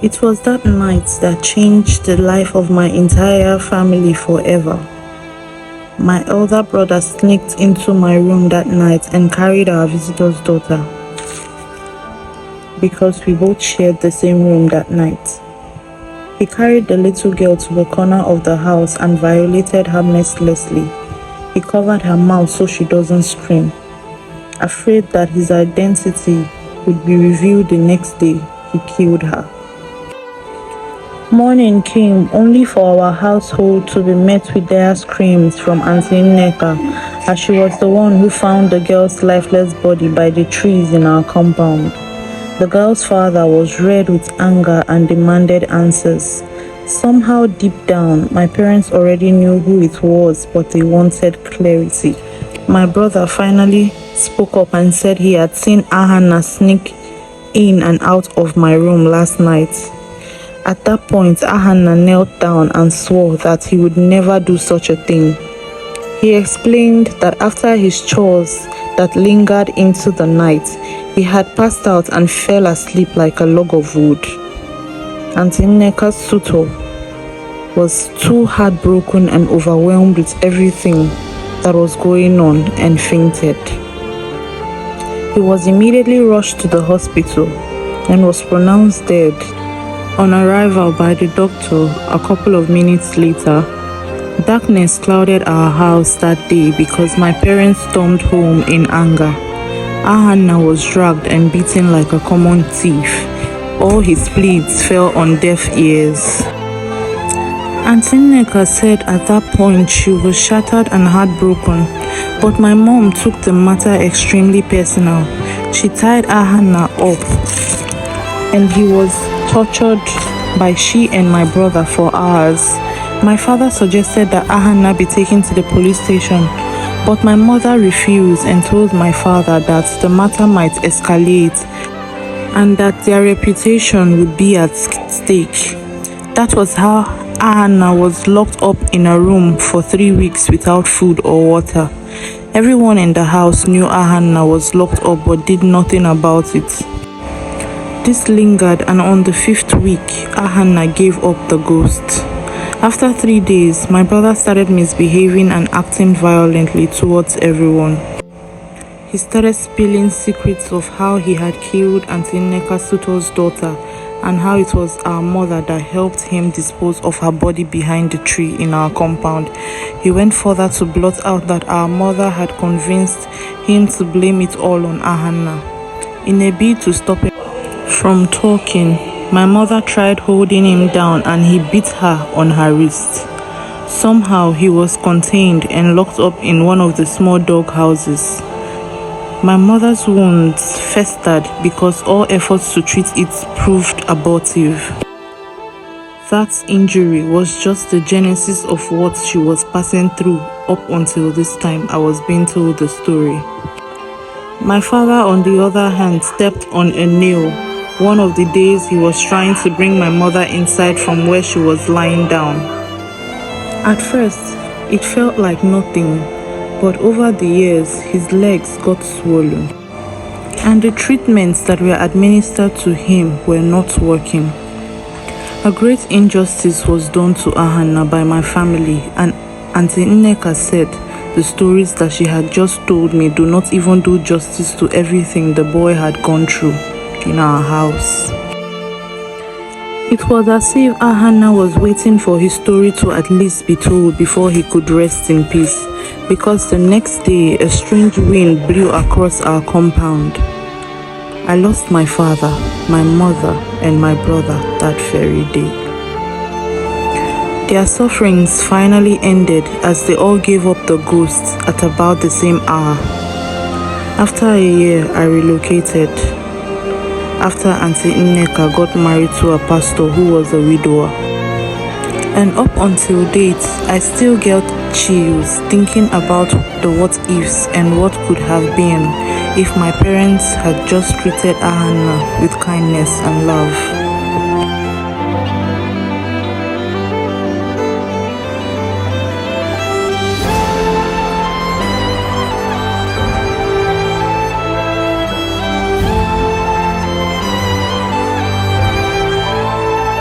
It was that night that changed the life of my entire family forever. My elder brother sneaked into my room that night and carried our visitor's daughter because we both shared the same room that night. He carried the little girl to the corner of the house and violated her mercilessly. He covered her mouth so she doesn't scream. Afraid that his identity would be revealed the next day, he killed her. Morning came only for our household to be met with dire screams from Auntie Nneka, as she was the one who found the girl's lifeless body by the trees in our compound. The girl's father was red with anger and demanded answers. Somehow deep down, my parents already knew who it was, but they wanted clarity. My brother finally spoke up and said he had seen Ahanna sneak in and out of my room last night. At that point, Ahanna knelt down and swore that he would never do such a thing. He explained that after his chores that lingered into the night, he had passed out and fell asleep like a log of wood. Auntie Nneka's suitor was too heartbroken and overwhelmed with everything that was going on and fainted. He was immediately rushed to the hospital and was pronounced dead. On arrival by the doctor a couple of minutes later, darkness clouded our house that day because my parents stormed home in anger. Ahanna was dragged and beaten like a common thief. All his pleas fell on deaf ears. Auntie Nneka said at that point she was shattered and heartbroken, but my mom took the matter extremely personal. She tied Ahanna up and he was tortured by she and my brother for hours. My father suggested that Ahanna be taken to the police station, but my mother refused and told my father that the matter might escalate and that their reputation would be at stake. That was how Ahanna was locked up in a room for 3 weeks without food or water. Everyone in the house knew Ahanna was locked up but did nothing about it. This lingered, and on the 5th week, Ahanna gave up the ghost. After 3 days, my brother started misbehaving and acting violently towards everyone. He started spilling secrets of how he had killed Auntie Nneka Suto's daughter and how it was our mother that helped him dispose of her body behind the tree in our compound. He went further to blot out that our mother had convinced him to blame it all on Ahanna. In a bid to stop him from talking, my mother tried holding him down and he beat her on her wrist. Somehow he was contained and locked up in one of the small dog houses. My mother's wounds festered because all efforts to treat it proved abortive. That injury was just the genesis of what she was passing through up until this time I was being told the story. My father, on the other hand, stepped on a nail one of the days he was trying to bring my mother inside from where she was lying down. At first, it felt like nothing, but over the years, his legs got swollen, and the treatments that were administered to him were not working. A great injustice was done to Ahanna by my family, and Auntie Nneka said the stories that she had just told me do not even do justice to everything the boy had gone through in our house. It was as if Ahanna was waiting for his story to at least be told before he could rest in peace, because the next day a strange wind blew across our compound. I lost my father, my mother, and my brother that very day. Their sufferings finally ended as they all gave up the ghosts at about the same hour. After a year, I relocated. After Auntie Nneka got married to a pastor who was a widower. And up until date, I still get chills thinking about the what ifs and what could have been if my parents had just treated Ahanna with kindness and love.